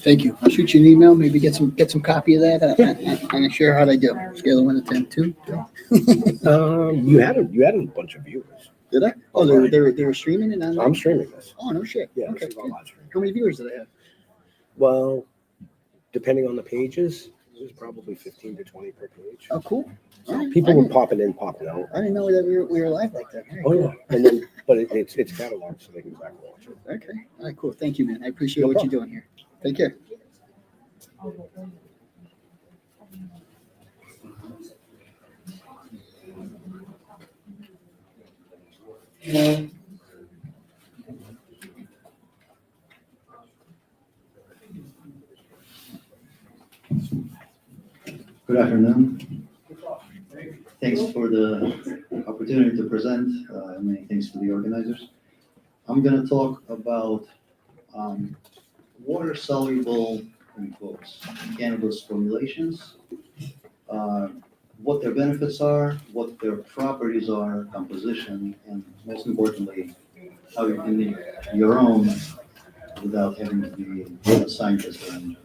Thank you. I'll shoot you an email, maybe get some copy of that, and share how they do. Scale of 1 to 10, 2. You had a bunch of viewers. Did I? Oh, they were streaming it. I'm streaming this. Oh, no shit. Yeah, Okay. this is all live stream. How many viewers did I have? Well, depending on the pages, there's probably 15 to 20 per page. Oh, cool. All right. People were popping in, popping out. I didn't know that we were live like that. All right, Oh yeah, and then but it's cataloged so they can go back and watch it. cool. Okay. All right, cool. Thank you, man. I appreciate No what problem. you're doing here. Take care. Good afternoon. Thanks for the opportunity to present. Many thanks to the organizers. I'm going to talk about water-soluble, in quotes, cannabis formulations, what their benefits are, what their properties are, composition, and most importantly, how you can make your own without having to be a scientist or an engineer.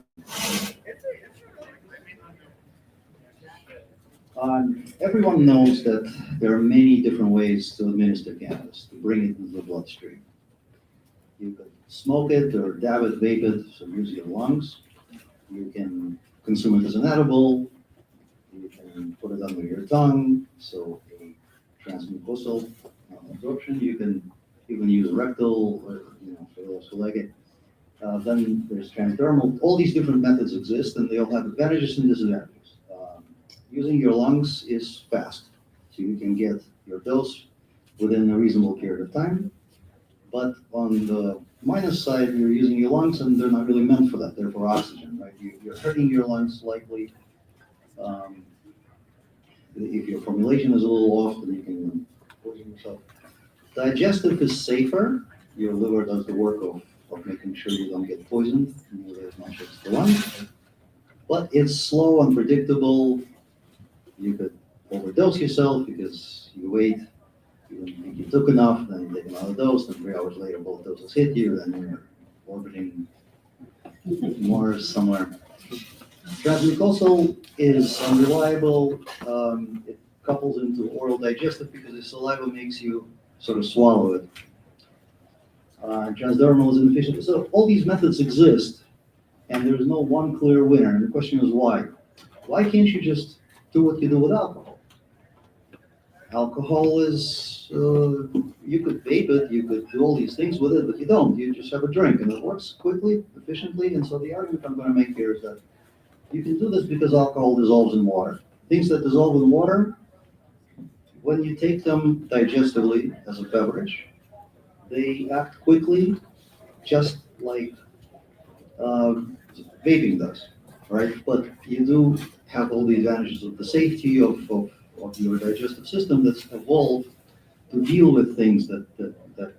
Everyone knows that there are many different ways to administer cannabis, to bring it into the bloodstream. You could smoke it or dab it, vape it, so use your lungs. You can consume it as an edible. You can put it under your tongue, so a transmucosal absorption. You can even use rectal, or, for those who like it. Then there's transdermal. All these different methods exist, and they all have advantages and disadvantages. Using your lungs is fast, so you can get your dose within a reasonable period of time. But on the minus side, you're using your lungs, and they're not really meant for that. They're for oxygen, right? You're hurting your lungs slightly. If your formulation is a little off, then you can poison yourself. Digestive is safer. Your liver does the work of making sure you don't get poisoned nearly as much as the lungs. But it's slow, unpredictable. You could overdose yourself because you wait, you don't think you took enough, then you take another dose, then 3 hours later both doses hit you, then you're orbiting Mars somewhere. Transmucosal is unreliable. It couples into oral digestive because the saliva makes you sort of swallow it. Transdermal is inefficient. So all these methods exist, and there's no one clear winner. And the question is why? Why can't you just do what you do with alcohol? Alcohol is, you could vape it, you could do all these things with it, but you don't. You just have a drink, and it works quickly, efficiently. And so the argument I'm going to make here is that you can do this because alcohol dissolves in water. Things that dissolve in water, when you take them digestively as a beverage, they act quickly, just like vaping does, right? But you do have all the advantages of the safety of your digestive system that's evolved to deal with things that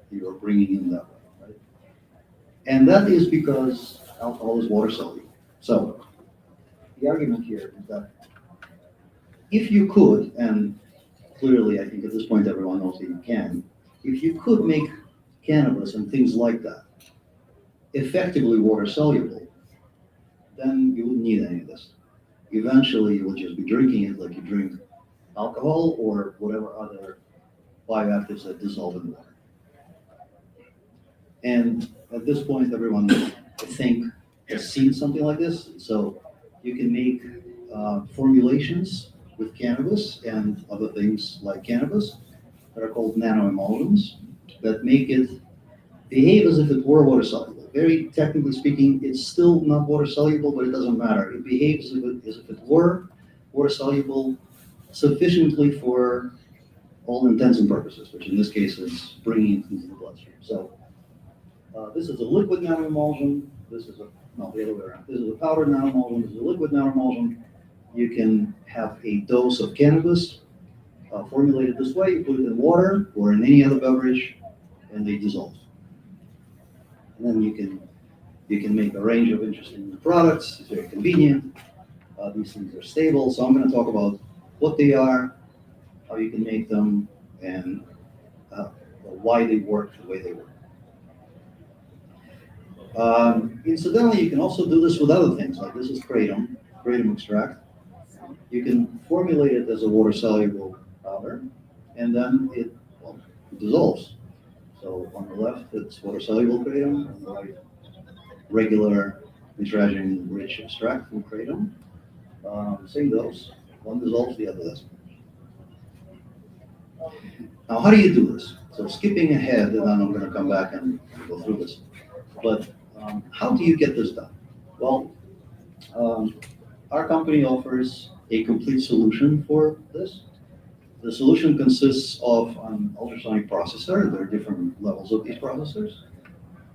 you're bringing in that way, right? And that is because alcohol is water soluble. So the argument here is that if you could, and clearly I think at this point everyone knows that you can, if you could make cannabis and things like that effectively water soluble, then you wouldn't need any of this. Eventually, you will just be drinking it like you drink alcohol or whatever other bioactives that dissolve in water. And at this point, everyone, I think, has seen something like this. So you can make formulations with cannabis and other things like cannabis that are called nanoemulsions that make it behave as if it were water soluble. Very technically speaking, it's still not water soluble, but it doesn't matter. It behaves as if it were water soluble sufficiently for all intents and purposes, which in this case is bringing it into the bloodstream. So this is a liquid nanoemulsion. This is no, the other way around. This is a powdered nanoemulsion. This is a liquid nanoemulsion. You can have a dose of cannabis formulated this way. You put it in water or in any other beverage, and they dissolve. And then you can make a range of interesting products. It's very convenient. These things are stable. So I'm going to talk about what they are, how you can make them, and why they work the way they work. Incidentally, you can also do this with other things, like this is kratom extract. You can formulate it as a water-soluble powder, and then it dissolves. So on the left, it's water-soluble kratom, on the right, regular nitrogen-rich extract from kratom. Same dose, one dissolves, the other doesn't. Now, how do you do this? So skipping ahead, and then I'm going to come back and go through this. But how do you get this done? Well, our company offers a complete solution for this. The solution consists of an ultrasonic processor. There are different levels of these processors,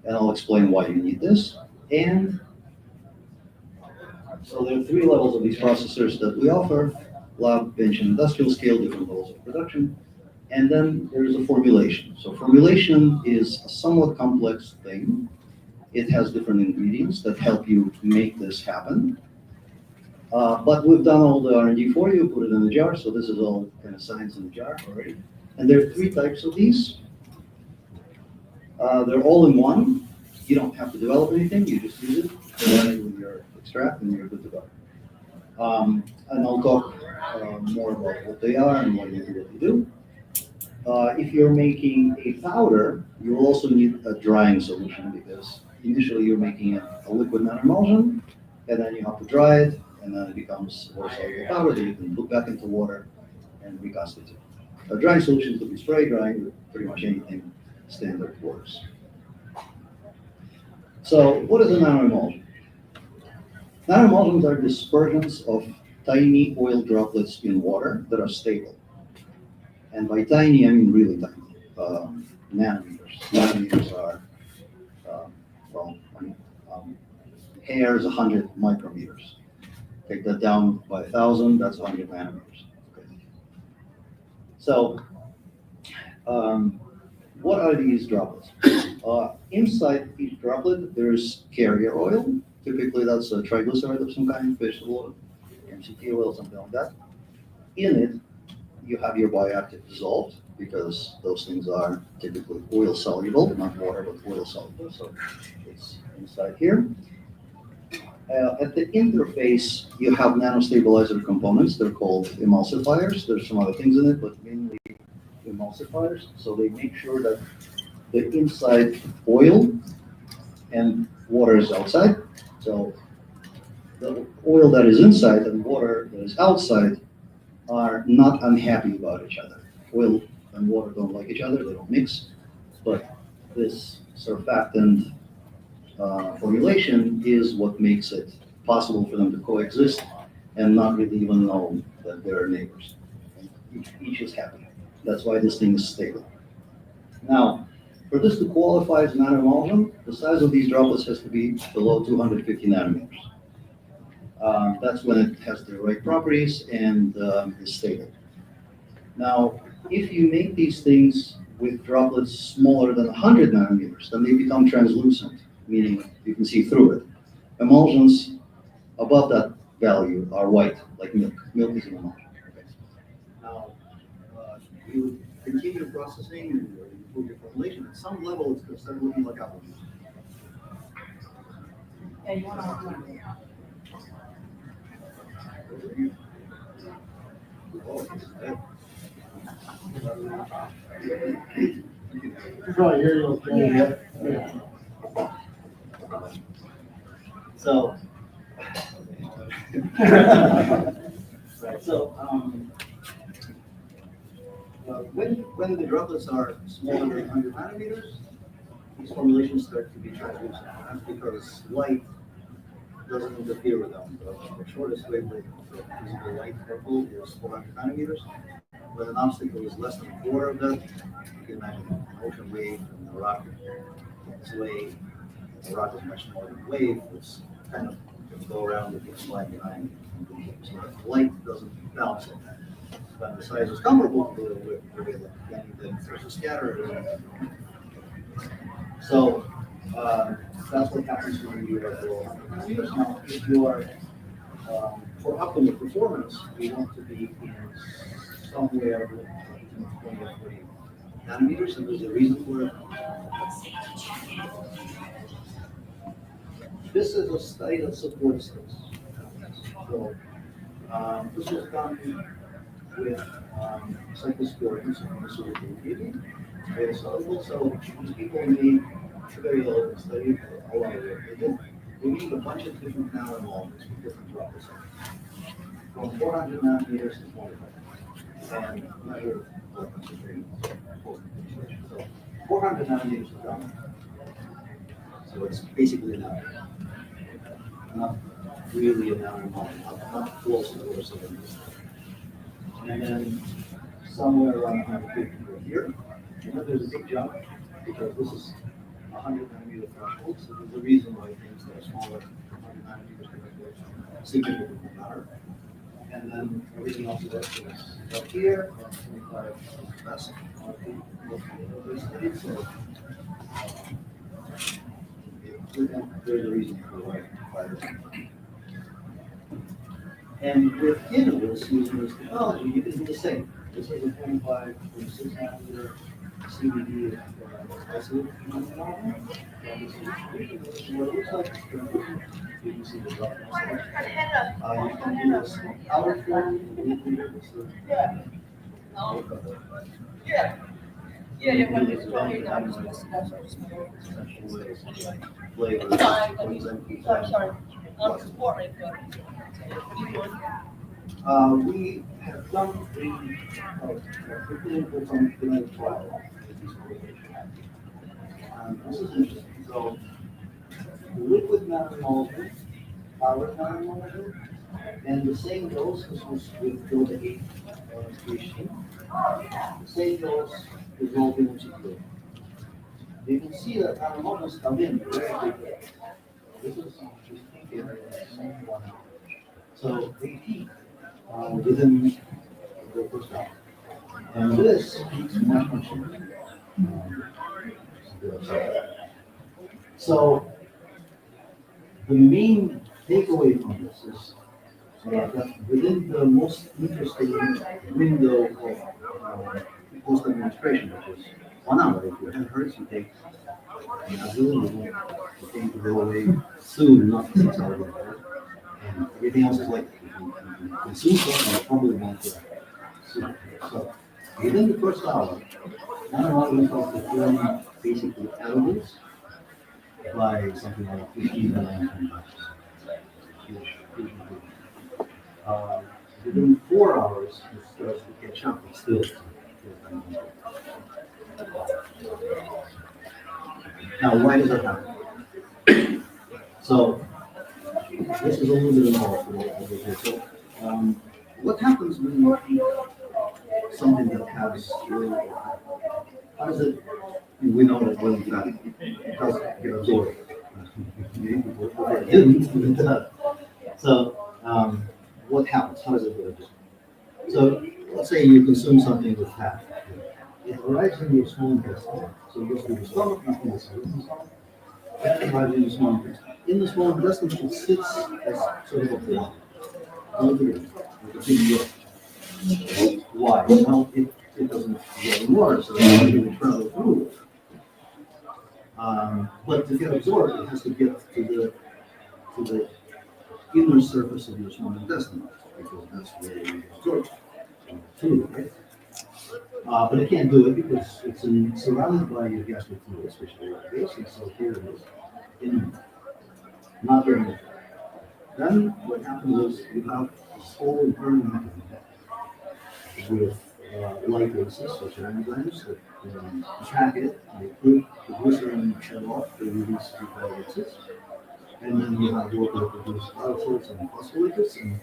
and I'll explain why you need this. And so there are 3 levels of these processors that we offer: lab, bench, and industrial scale, different levels of production. And then there's a formulation. So formulation is a somewhat complex thing. It has different ingredients that help you make this happen. But we've done all the R&D for you, put it in a jar. So this is all kind of science in a jar already. And there are 3 types of these. They're all in one. You don't have to develop anything. You just use it, combine it with your extract, and you're good to go. And I'll talk more about what they are and what you do. If you're making a powder, you will also need a drying solution, because initially you're making a liquid nanoemulsion, and then you have to dry it, and then it becomes water-soluble powder that you can put back into water and reconstitute. A drying solution could be spray drying with pretty much anything standard works. So what is a nanoemulsion? Nanoemulsions are dispersions of tiny oil droplets in water that are stable. And by tiny, I mean really tiny, nanometers. Nanometers are, hair is 100 micrometers. Take that down by 1,000, that's 100 nanometers. Okay. So, what are these droplets? Inside each droplet, there's carrier oil. Typically, that's a triglyceride of some kind, vegetable oil, MCT oil, something like that. In it, you have your bioactive dissolved, because those things are typically oil soluble, not water, but oil soluble. So it's inside here. At the interface, you have nanostabilizer components. They're called emulsifiers. There's some other things in it, but mainly emulsifiers. So they make sure that the inside oil and water is outside. So the oil that is inside and water that is outside are not unhappy about each other. Oil and water don't like each other, they don't mix, but this surfactant formulation is what makes it possible for them to coexist and not really even know that they're neighbors. Each is happy. That's why this thing is stable. Now, for this to qualify as nanoemulsion, the size of these droplets has to be below 250 nanometers. That's when it has the right properties and is stable. Now, if you make these things with droplets smaller than 100 nanometers, then they become translucent, meaning you can see through it. Emulsions above that value are white, like milk. Milk is an emulsion. Okay. Now, you continue processing and improve your formulation. At some level, it's going to start looking like apple juice. Yeah, you wanna. Probably hear you okay. Yeah. So. Right, so, when the droplets are smaller than 100 nanometers, these formulations start to be translucent. That's because light doesn't interfere with them. The shortest wavelength for visible light purple is 400 nanometers. When an obstacle is less than 4 of that, you can imagine an ocean wave and a rocket. This way, a rocket is much smaller than a wave. It's kind of can go around and slide behind. So light doesn't bounce it. When the size is comparable to the wavelength, then there's a scatter. So that's what happens when you are below 100 nanometers. Now, if you are for optimal performance, we want to be in somewhere between 20 and 40 nanometers, and there's a reason for it. This is a study that supports this. So this was done with cyclosporins and soluble. Very soluble. So these people made very low study a lot of work. They made a bunch of different nanomolecules with different droplets from 400 nanometers to 25, and measure blood concentration. So 400 nanometers is done. So it's basically not really a nanomolecule, not close to the source of it. And then somewhere around 150 right here. You know, there's a big jump because this is 100 nanometer threshold. So there's a reason why things that are smaller than 100 nanometers are significantly better. And then everything else is up here, 25 less. So there's a reason for why. And with cannabis, using this technology, you can do the same. This is a 25 from 6 nanometer CBD isolate. And this is what it looks like. You can see the drop. You can do this powder form. Yeah. Yeah, when it's talking, I was just. Flavors. Sorry. I'm supporting. We have done some clinical trial. This is interesting. So, liquid nanomolecule, powder nanomolecule, and the same dose, this was with delta 8 regime. The same dose dissolved in HCl. You can see that nanomolecules come in very quickly. This is so they peak within the first hour. And this peaks much sooner. So the main takeaway from this is that within the most interesting window of post-administration, which is 1 hour, if your head hurts, you take the thing to go away soon, not 6 hours later. And everything else is like, if you consume something, you probably want to soon. So within the first hour, nanomolecules are performing basically edibles by something like 15 to 19 within 4 hours, it starts to catch up and still. Now, why does that happen? So, this is a little bit involved. So, what happens when you eat something that has low? How does it? We know that when it does get absorbed. It didn't, it does. So, what happens? How does it get absorbed? So, let's say you consume something with fat. It arrives in your small intestine. So it goes through the stomach, nothing else. Then it arrives in your small intestine. In the small intestine, it sits as sort of a block. With a big block. Why? Well, it doesn't get any water, so it doesn't travel through. But to get absorbed, it has to get to to the inner surface of your small intestine, because that's where you absorb food, right? But it can't do it because it's surrounded by your gastric fluid, which are basic, so here it is, in, not very much. Then what happens is you have this whole internal mechanism with lipases, which are enzymes that track it, they put the glycerin shut off, they release the fatty acids, and then you have what they produce oxalates and phospholipids, and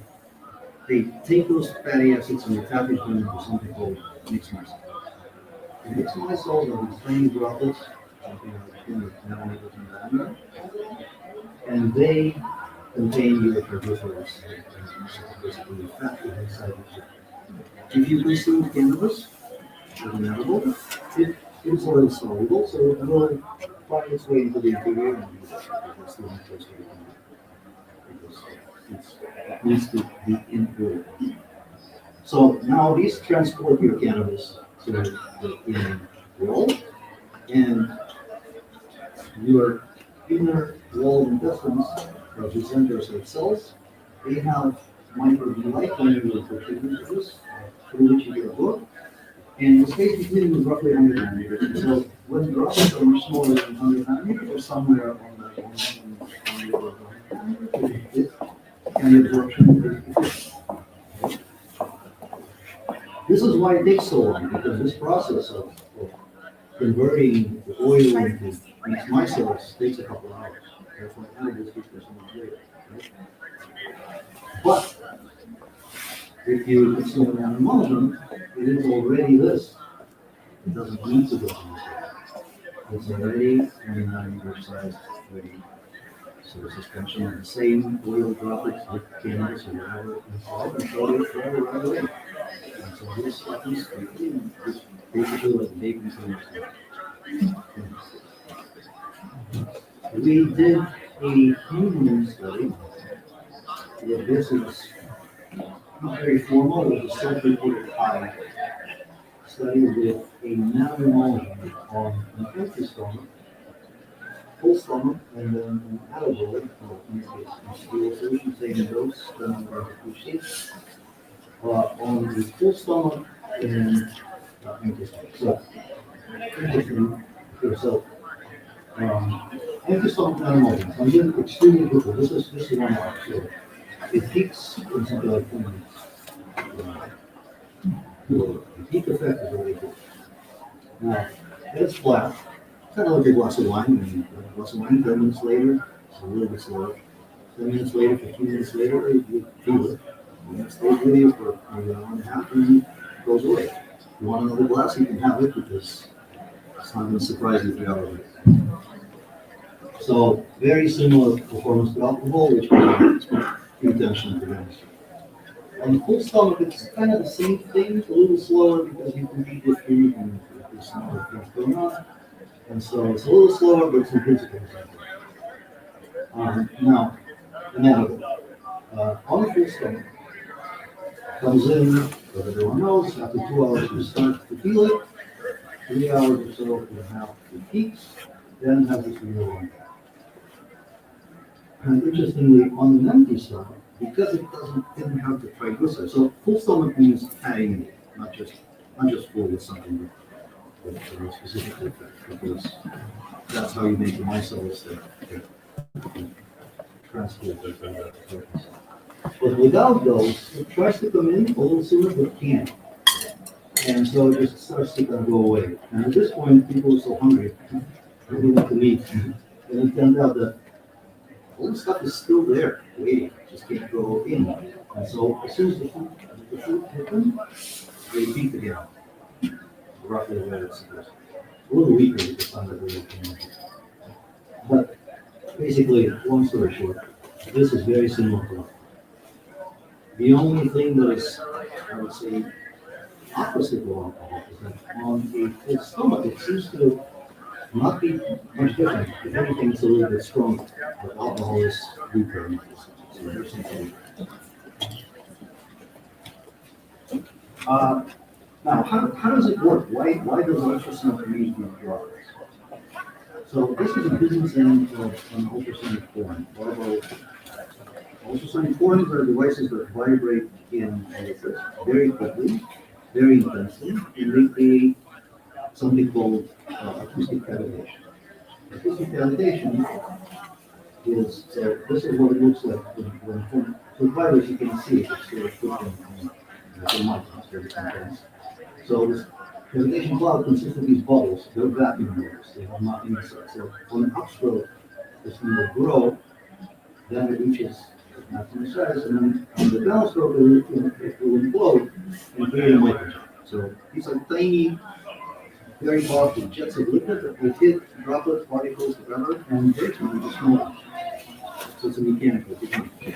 they take those fatty acids and they package them into something called mixed micelles. The mixed micelles are these tiny droplets, something like 10 nanometers in diameter, and they contain your triglycerides, basically fat inside of it. If you consume cannabis as an edible, it is oil soluble, so it will find its way into the interior and use it. That's the only place where you can do it. Because it needs to be in oil. So now these transport your cannabis to the inner wall, and your inner wall intestines represent like cells. They have microvilli, tiny little protuberances, through which you get a book. And the space between them is roughly 100 nanometers. So when the droplets are much smaller than 100 nanometers, or somewhere on the order of 100 nanometers, and the absorption is efficient. This is why it takes so long, because this process of converting the oil into these micelles takes a couple hours. That's why edibles take so much later. Right? But if you consume an emulsion, it is already this. It doesn't need to go on the side. It's already 29 size ready. So the suspension of the same oil droplets with cannabis or whatever inside and throw it forever right away. And so this happens quickly, it's basically like baking soda. We did a human study. This is not very formal, it was a self-reported high study with a nanomole on an empty stomach, full stomach, and then an edible, or in this case, a steel solution, same dose, then on the sheets, on the full stomach and empty stomach. So, interesting. Okay, so, empty stomach nanomole. I'm doing extremely quickly. This is 1 hour. So it peaks in something like 10 minutes. The peak effect is really good. Now, it's flat, kind of like a glass of wine. And a glass of wine, 10 minutes later, it's a little bit slower. 10 minutes later, 15 minutes later, you feel it. And it stays with you for maybe an hour and a half, and then it goes away. If you want another glass, you can have it because it's not going to surprise you 3 hours later. So, very similar performance to alcohol, which is intention prevents. On the full stomach, it's kind of the same thing, a little slower because you compete with food and there's some other things going on. And so it's a little slower, but it's in principle. Now, an edible. On the full stomach, comes in, as everyone knows, after 2 hours you start to feel it, 3 hours or so you have the peaks, then have this real one. And interestingly, on an empty stomach, because it didn't have the triglycerides, so full stomach means fatty, not just full with something with a specific effect, because that's how you make the micelles that transport the proteins. But without those, it tries to come in a little sooner, but can't. And so it just starts to kind of go away. And at this point, people are so hungry, they want to eat. And it turns out that all the stuff is still there, waiting, just can't go in. And so as soon as the food hit them, they peak again, roughly where it's supposed to be. A little weaker because some of the But basically, long story short, this is very similar to life. The only thing that is, I would say, opposite of alcohol is that on a full stomach, it seems to not be much different. If anything, it's a little bit stronger. But alcohol is weaker. So there's something. Now, how does it work? Why does ultrasound read these droplets? So this is a business end of an ultrasonic horn. Although ultrasonic horns are devices that vibrate in electricity very quickly, very intensely, and they create something called acoustic cavitation. Acoustic cavitation is, so this is what it looks like when so the virus, you can see it, it's sort of put in the mic, it's very intense. So this cavitation cloud consists of these bubbles, they're vacuum bubbles, they have nothing inside. So on the upstroke, this thing will grow, then it reaches its maximum size, and then on the downstroke, it will implode and create a microjet. So these are tiny, very powerful jets of liquid that will hit droplets, particles, whatever, and they turn into smoke. So it's a mechanical technique.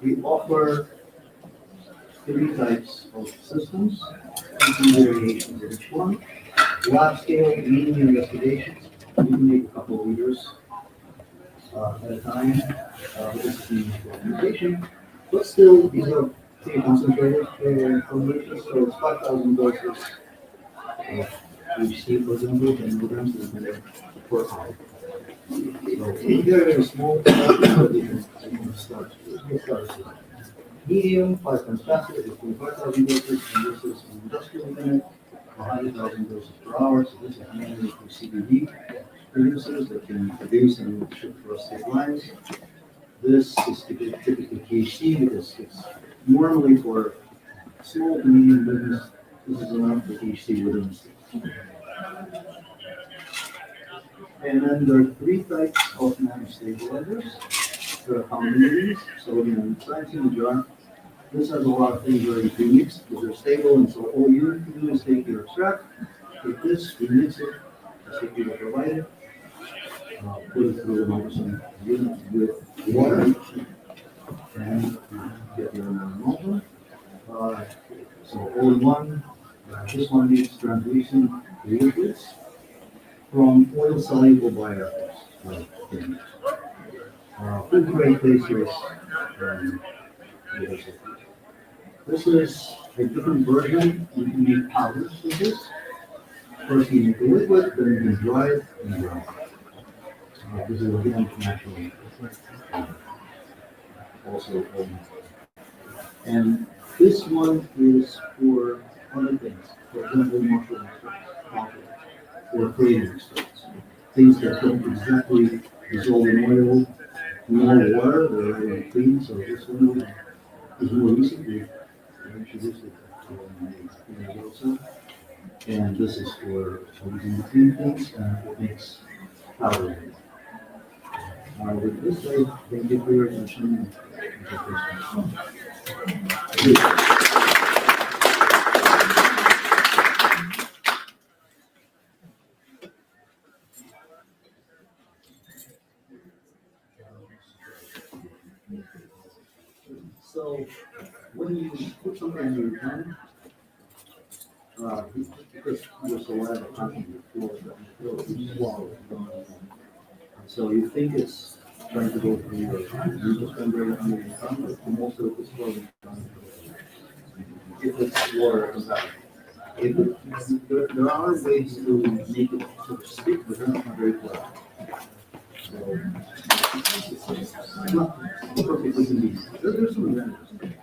We offer 3 types of systems, different variations of each one. Lab scale, mainly investigations. You can make a couple of liters at a time. This is the organization. But still, these are pretty concentrated formulations, so it's 5,000 doses of HC, for example, 10 milligrams per hour. So very, very small, but you can start. Medium, 5 times faster, is 25,000 doses, and this is an industrial unit, 100,000 doses per hour. So this is mainly for CBD producers that can produce and ship for us state lines. This is typically THC because it's normally for small to medium business. This is enough for THC within the state. And then there are 3 types of nanostabilizers. There are combinations. So again, science in the jar. This has a lot of things already pre-mixed because they're stable, and so all you need to do is take your extract, take this, remix it, just like you were provided, put it through an ultrasonic unit with water, and get your motor. So all in one, this one needs translucent liquids from oil-soluble bioactives, like things. Food grade basis, this is a different version. You can make powders with this. First you make the liquid, then you can dry it and dry it. This is again naturally. Also, and this one is for other things. For example, mushroom extracts, or creative extracts. Things that don't exactly dissolve in oil, nor water, they're very clean. So this one is more recently introduced it in the also. And this is for using between things, and it makes powder. With this, I thank you for your attention. So when you put something in your tongue, because your saliva constantly flows down the throat, you swallow it. So you think it's trying to go through your mucous membrane under your tongue, but most of it is flowing down the throat. If it's water compatible. There are ways to make it sort of stick, but they're not very clear. So it's not perfectly convenient. There's some advantages.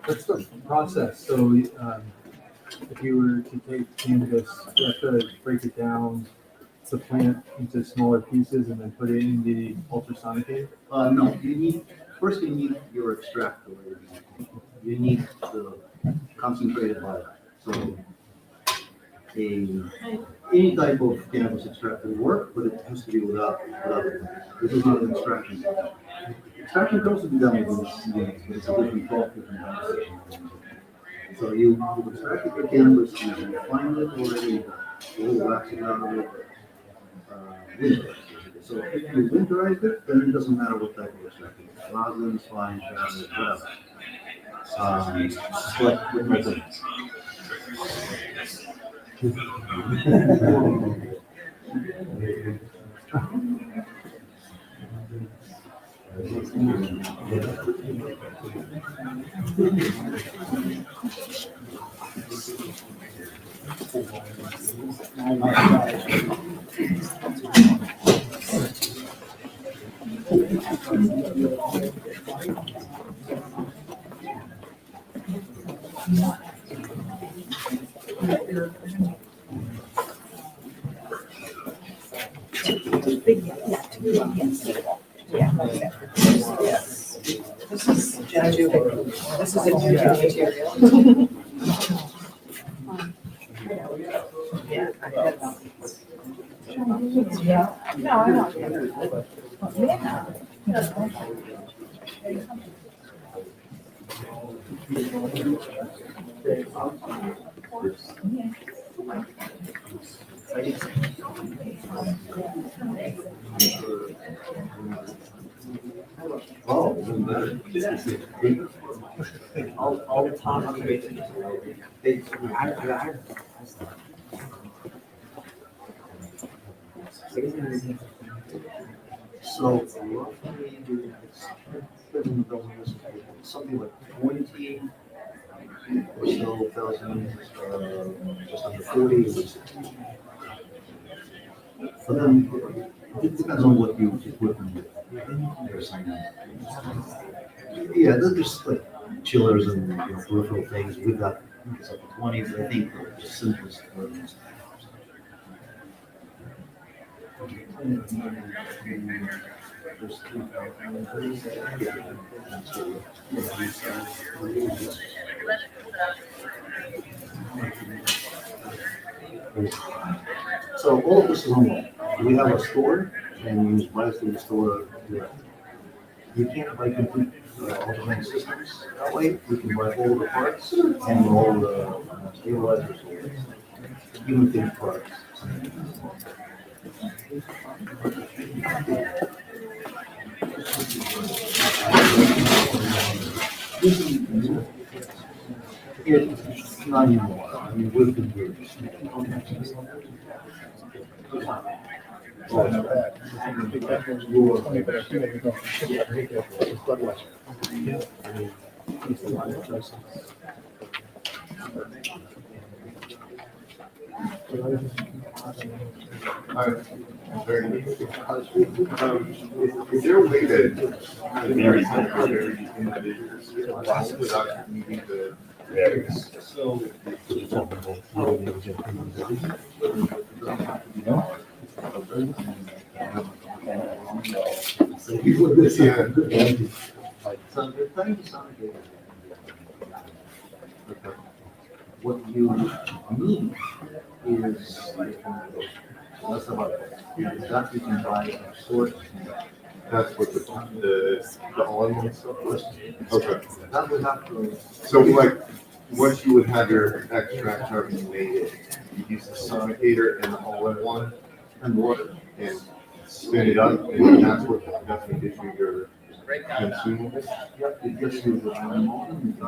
What's the process? So, if you were to take cannabis, you have to break it down, the plant into smaller pieces, and then put it in the ultrasonic aid? No, first you need your extract. You need the concentrated bio. So any type of cannabis extract will work, but it has to be without it. This is not an extraction. Extraction can also be done with this, but it's a different talk, different conversation. So you extract your cannabis, you find it already, you wax it out of it, winterize it. So if you winterize it, then it doesn't matter what type of extract it is. Rosin is fine, whatever. But with my things. This is infusion material. Yeah. No, I don't. Yeah. Oh, All the time. so roughly something like 20 or so thousand, just under 40. But then it depends on what you equipment you're signing. Yeah, there's like chillers and peripheral things. We've got it's up to 20, but I think the simplest equipment. So all of this is online. We have a store, and you just buy it through the store. You can't buy complete automatic systems that way. You can buy all the parts and all the stabilizers, even finished products. It's not anymore. I mean, we've been here. Is there a way that varies without needing the What you need is less about it. That you can buy a sort. that's what the all-in-one stuff was? Okay. That would have to. So like, once you would have your extract however you made it, you use the sonicator and the all-in-one And water. and spin it up, and that's what gives you your consumables? Yep, it gives you the moment.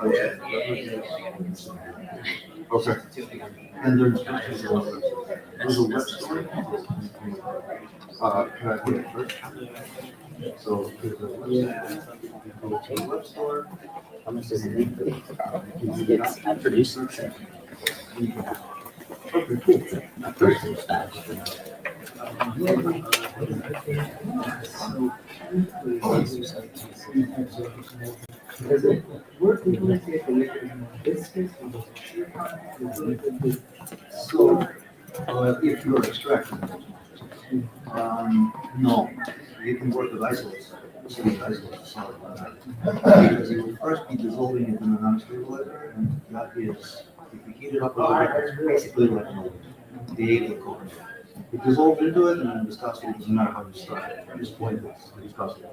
Okay. And there's a web store. Can I put it first? So there's a website. Go to the web store. How much does it need for these? It's producing. Okay, cool. So, if you're extracting, no, you can work with isolates. Because it will first be dissolving it in a non-stabilizer, and that is, if you heat it up a little bit, it's basically like an oven. The egg will cook. It dissolves into it, and then viscosity doesn't matter how you start it. At this point, it's viscosity.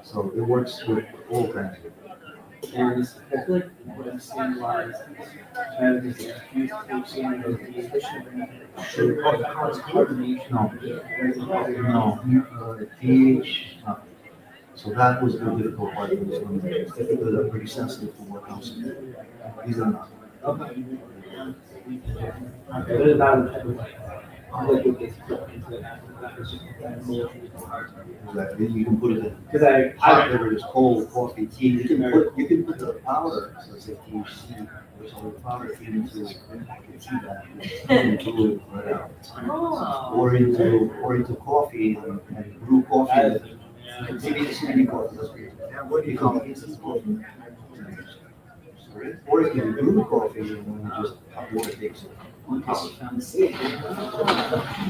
So it works with all kinds of. And I feel like what I'm seeing a lot is cannabis is infused THC or No, pH, nothing. So that was the difficult part of this one. Typically, they're pretty sensitive to what comes in. These are not. Okay. But it's not a type of like, liquid gets put into it after that, it's just that more. That you can put it in Cause I hot beverages, cold, coffee, tea. You can put the powder, so it's like THC, or some of the powder into like a tea bag and glue it right out. Or into coffee and brew coffee. And maybe it's any coffee, that's great. What do you call it? Instant coffee. Or if you brew coffee and then you just have water takes it. I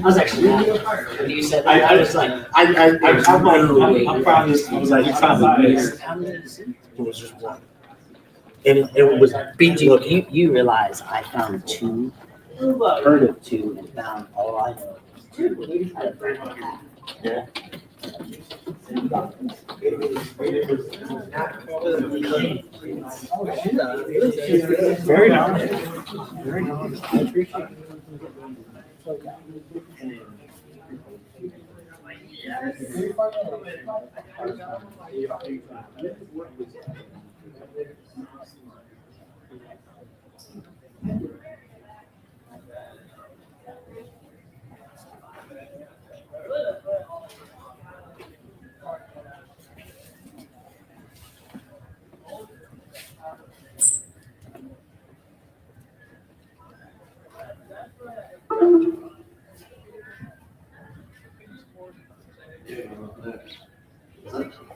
was actually, when you said that, I was like, I'm probably, I was like, you probably missed. how many is it? It was just one. And it was But you realize I found two, heard of two, and found all I know is two. Out of half. Yeah. Very nice. Very nice. I appreciate it.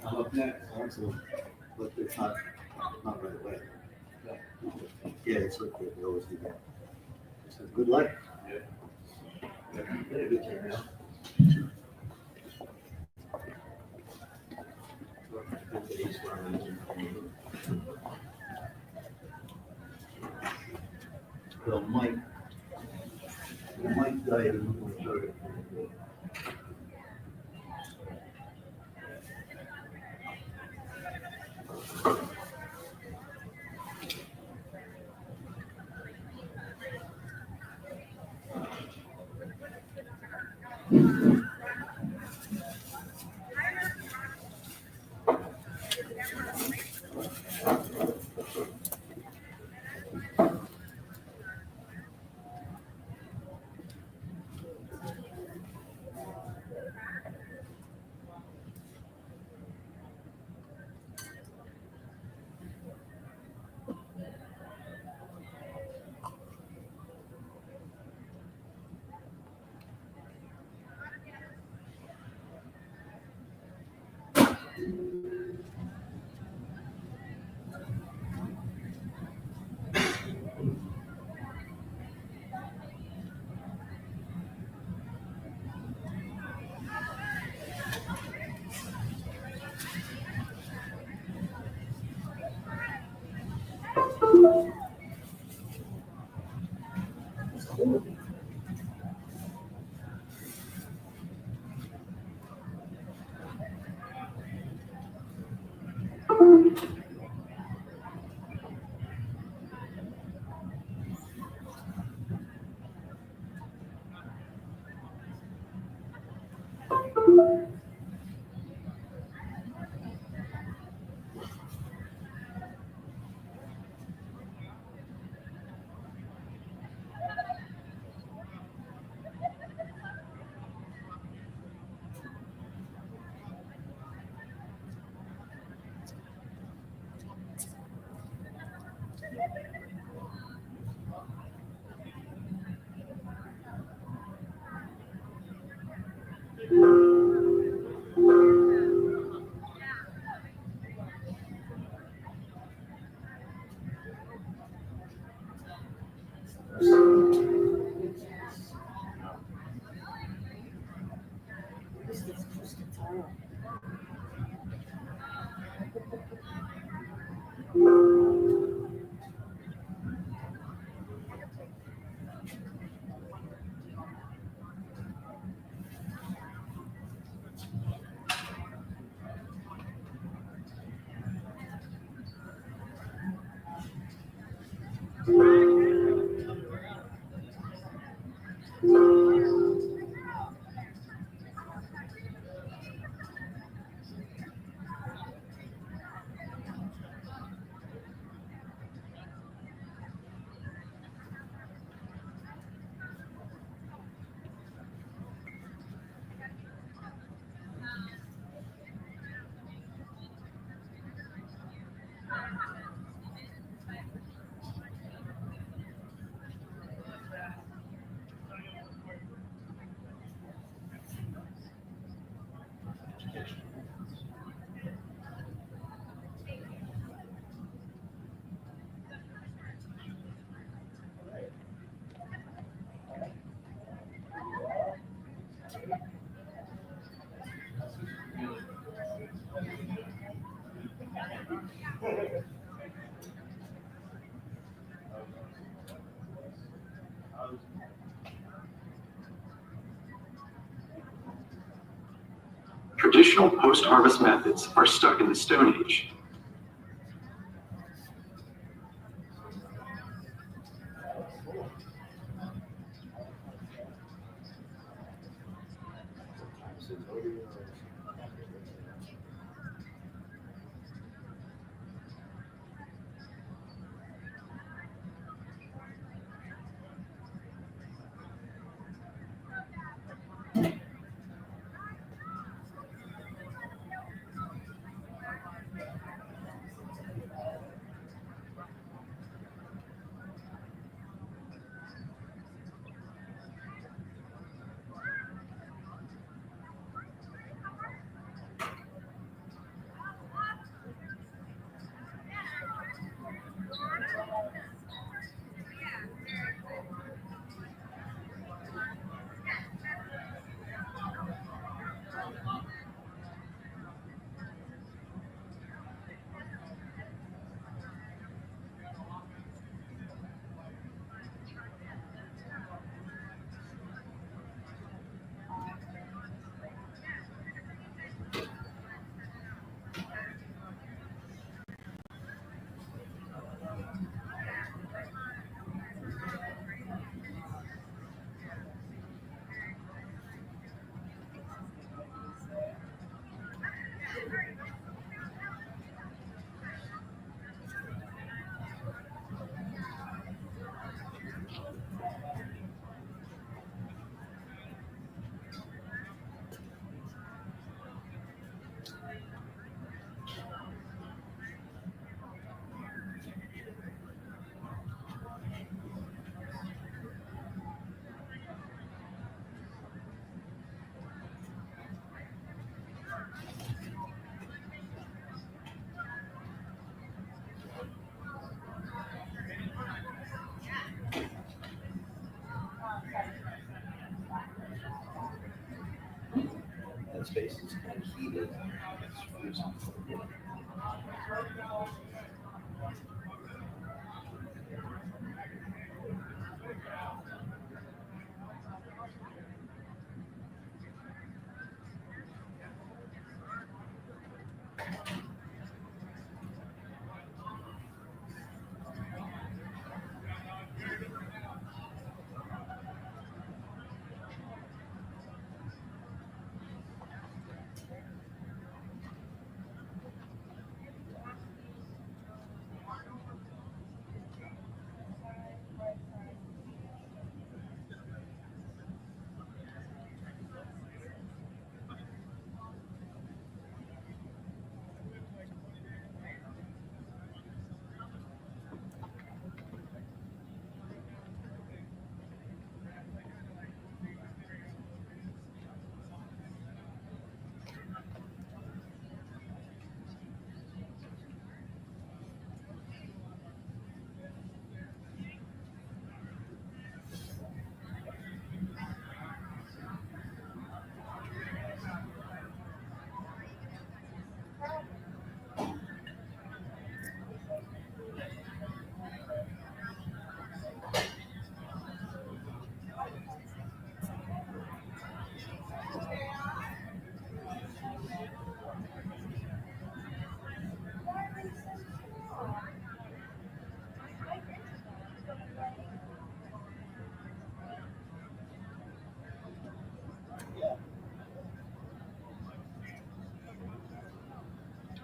I'm up next, also, but it's not right away. Yeah, it's liquid, we always do that. So good luck. Get a good turnout. So Mike died in the third. traditional post-harvest methods are stuck in the Stone Age. That space is kind of heated. It's freezing.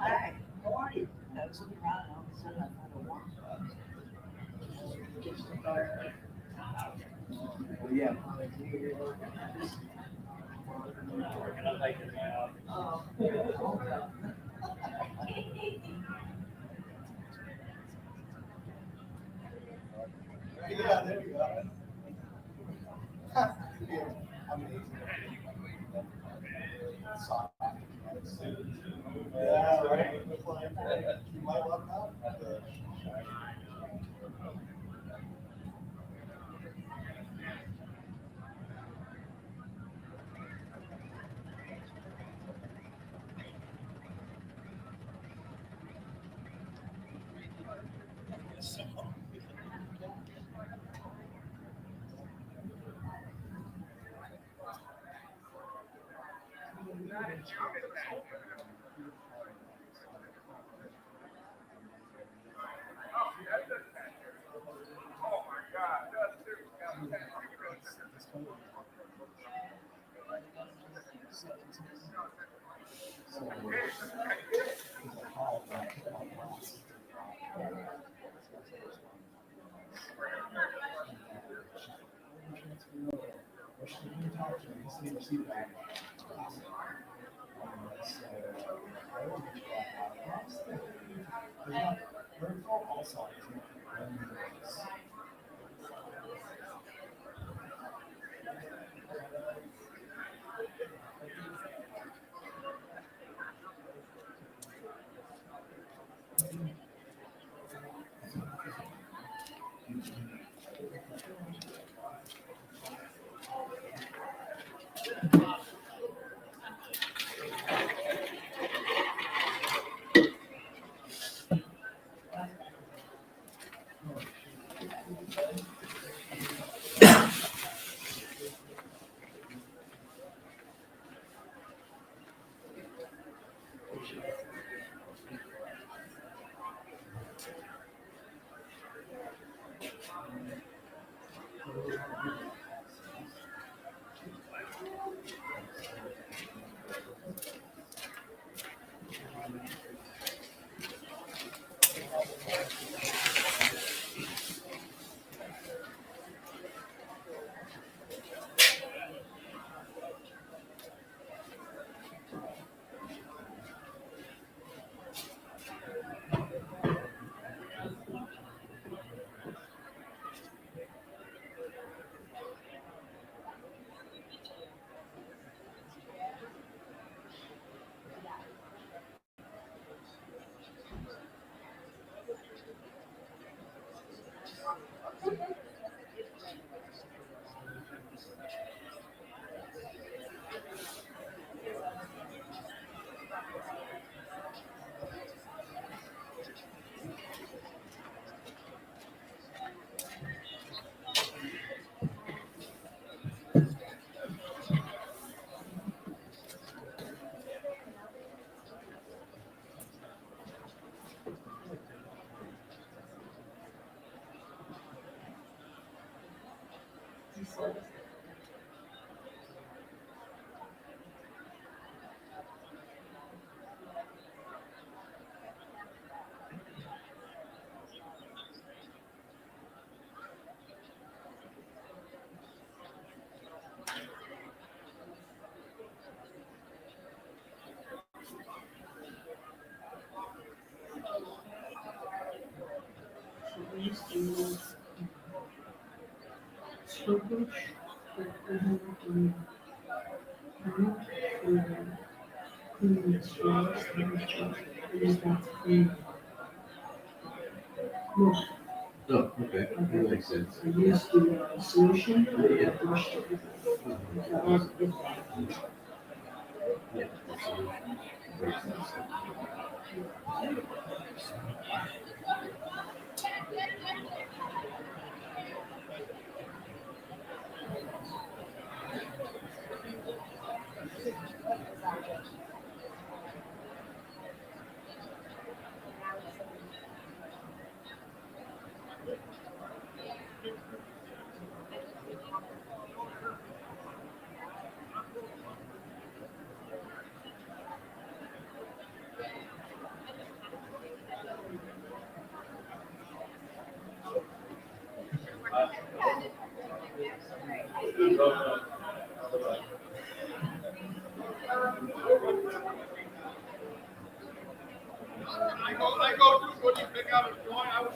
Hi, how are you? I was looking around and all of a sudden I found a warm spot. Well, yeah. Yeah, there you go. Yeah, right. You might want that. Oh, okay, that makes sense. Yeah, absolutely. Makes sense. I go through what you pick out of the joint. I was